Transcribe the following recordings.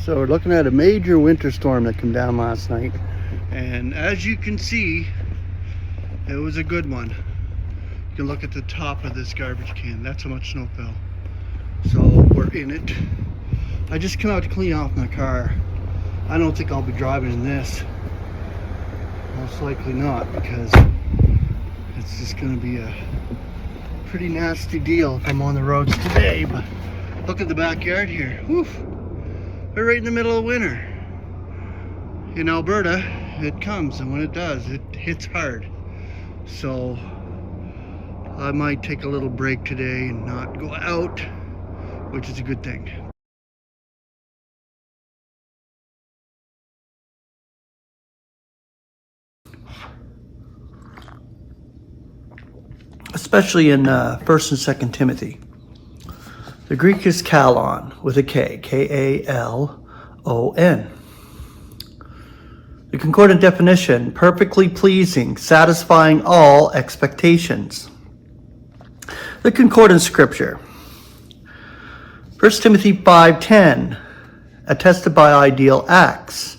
So we're looking at a major winter storm that came down last night, and as you can see, it was a good one. You can look at the top of this garbage can. That's how much snow fell. So we're in it. I just came out to clean off my car. I don't think I'll be driving in this. Most likely not, because it's just going to be a pretty nasty deal if I'm on the roads today. But look at the backyard here. Woof. We're right in the middle of winter. In Alberta, it comes, and when it does, it hits hard. So I might take a little break today and not go out, which is a good thing. Especially in 1st and 2nd Timothy. The Greek is kalon with a K, K-A-L-O-N. The concordant definition, perfectly pleasing, satisfying all expectations. The concordant scripture, 1 Timothy 5:10, attested by ideal acts.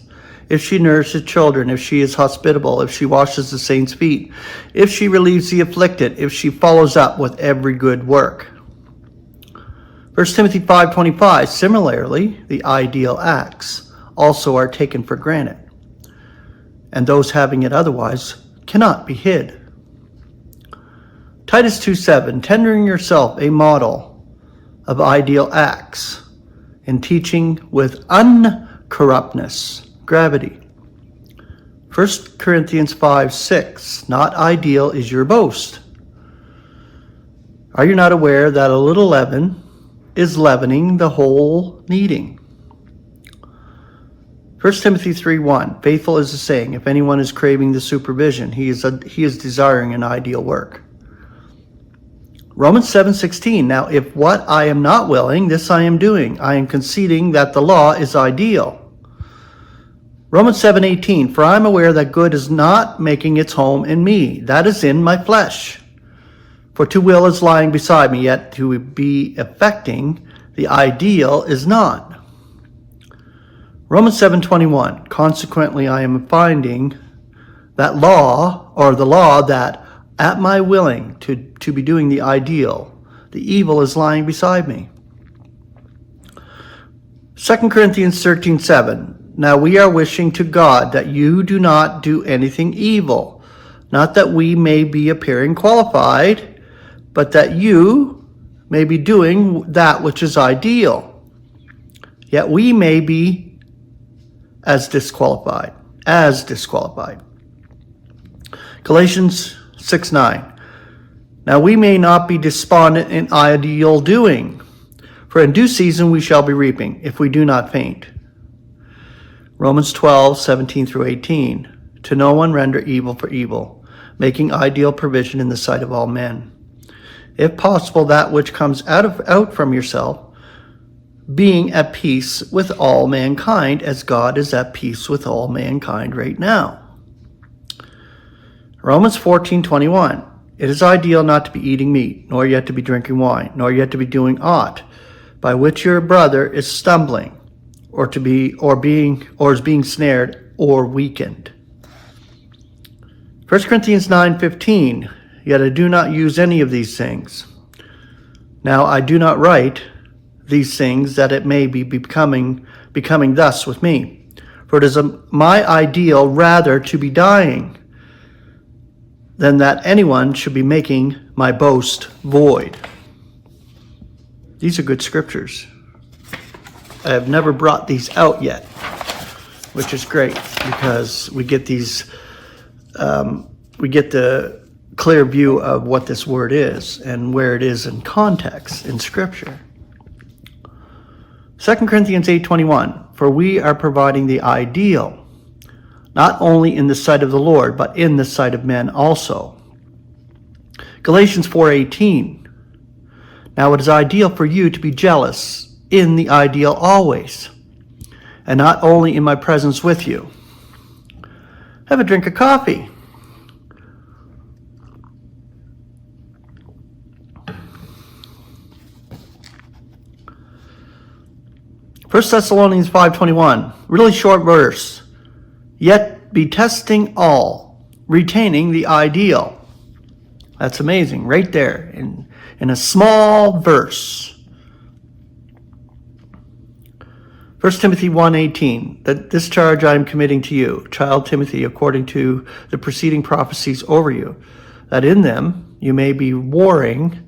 If she nourishes children, if she is hospitable, if she washes the saints' feet, if she relieves the afflicted, if she follows up with every good work. 1 Timothy 5:25, similarly, the ideal acts also are taken for granted, and those having it otherwise cannot be hid. Titus 2:7, tendering yourself a model of ideal acts in teaching with uncorruptness, gravity. 1 Corinthians 5:6, not ideal is your boast. Are you not aware that a little leaven is leavening the whole kneading? 1 Timothy 3:1, faithful is the saying, if anyone is craving the supervision, he is desiring an ideal work. Romans 7:16, now if what I am not willing, this I am doing, I am conceding that the law is ideal. Romans 7:18, for I am aware that good is not making its home in me, that is in my flesh. For to will is lying beside me, yet to be effecting the ideal is not. Romans 7:21, consequently I am finding that law, or the law that at my willing to be doing the ideal, the evil is lying beside me. 2 Corinthians 13:7, now we are wishing to God that you do not do anything evil, not that we may be appearing qualified, but that you may be doing that which is ideal. Yet we may be as disqualified. Galatians 6:9. Now we may not be despondent in ideal doing, for in due season we shall be reaping, if we do not faint. Romans 12:17 through 18. To no one render evil for evil, making ideal provision in the sight of all men. If possible, that which comes out from yourself, being at peace with all mankind, as God is at peace with all mankind right now. Romans 14:21. It is ideal not to be eating meat, nor yet to be drinking wine, nor yet to be doing aught by which your brother is stumbling, or is being snared or weakened. 1 Corinthians 9:15. Yet I do not use any of these things. Now I do not write these things that it may be becoming thus with me. For it is my ideal rather to be dying than that anyone should be making my boast void. These are good scriptures. I have never brought these out yet, which is great because we get these, we get the clear view of what this word is and where it is in context in scripture. 2 Corinthians 8:21, for we are providing the ideal, not only in the sight of the Lord, but in the sight of men also. Galatians 4:18, now it is ideal for you to be jealous in the ideal always, and not only in my presence with you. Have a drink of coffee. 1 Thessalonians 5:21, really short verse. Yet be testing all, retaining the ideal. That's amazing, right there in a small verse. 1 Timothy 1:18, that this charge I am committing to you, child Timothy, according to the preceding prophecies over you, that in them you may be warring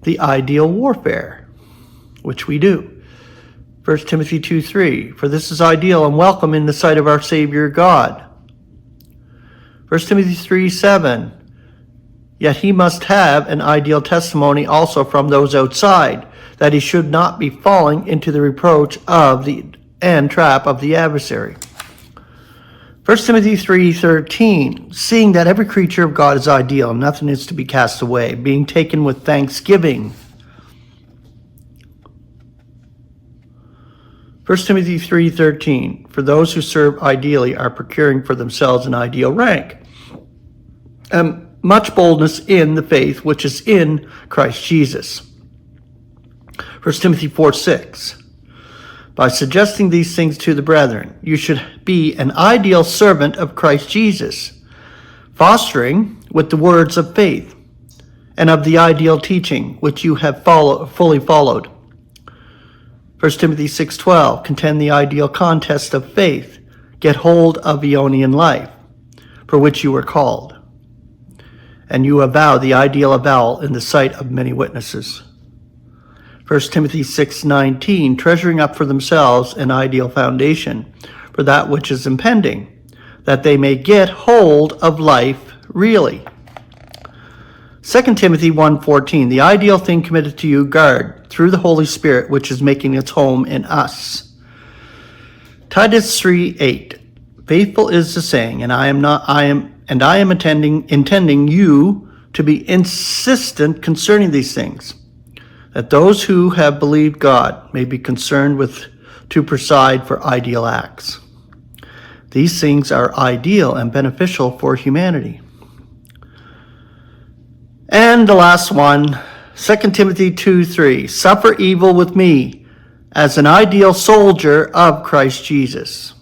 the ideal warfare, which we do. 1 Timothy 2:3, for this is ideal and welcome in the sight of our Savior God. 1 Timothy 3:7, yet he must have an ideal testimony also from those outside, that he should not be falling into the reproach of the and trap of the adversary. 1 Timothy 3:13, seeing that every creature of God is ideal, nothing is to be cast away, being taken with thanksgiving. 1 Timothy 3:13, for those who serve ideally are procuring for themselves an ideal rank, and much boldness in the faith which is in Christ Jesus. 1 Timothy 4:6, by suggesting these things to the brethren, you should be an ideal servant of Christ Jesus, fostering with the words of faith and of the ideal teaching which you have fully followed. 1 Timothy 6:12, contend the ideal contest of faith, get hold of Eonian life, for which you were called, and you avow the ideal avowal in the sight of many witnesses. 1 Timothy 6:19, treasuring up for themselves an ideal foundation for that which is impending, that they may get hold of life really. 2 Timothy 1:14, the ideal thing committed to you guard through the Holy Spirit, which is making its home in us. Titus 3:8, faithful is the saying, and I am intending you to be insistent concerning these things, that those who have believed God may be concerned to preside for ideal acts. These things are ideal and beneficial for humanity. And the last one, 2 Timothy 2:3, suffer evil with me as an ideal soldier of Christ Jesus.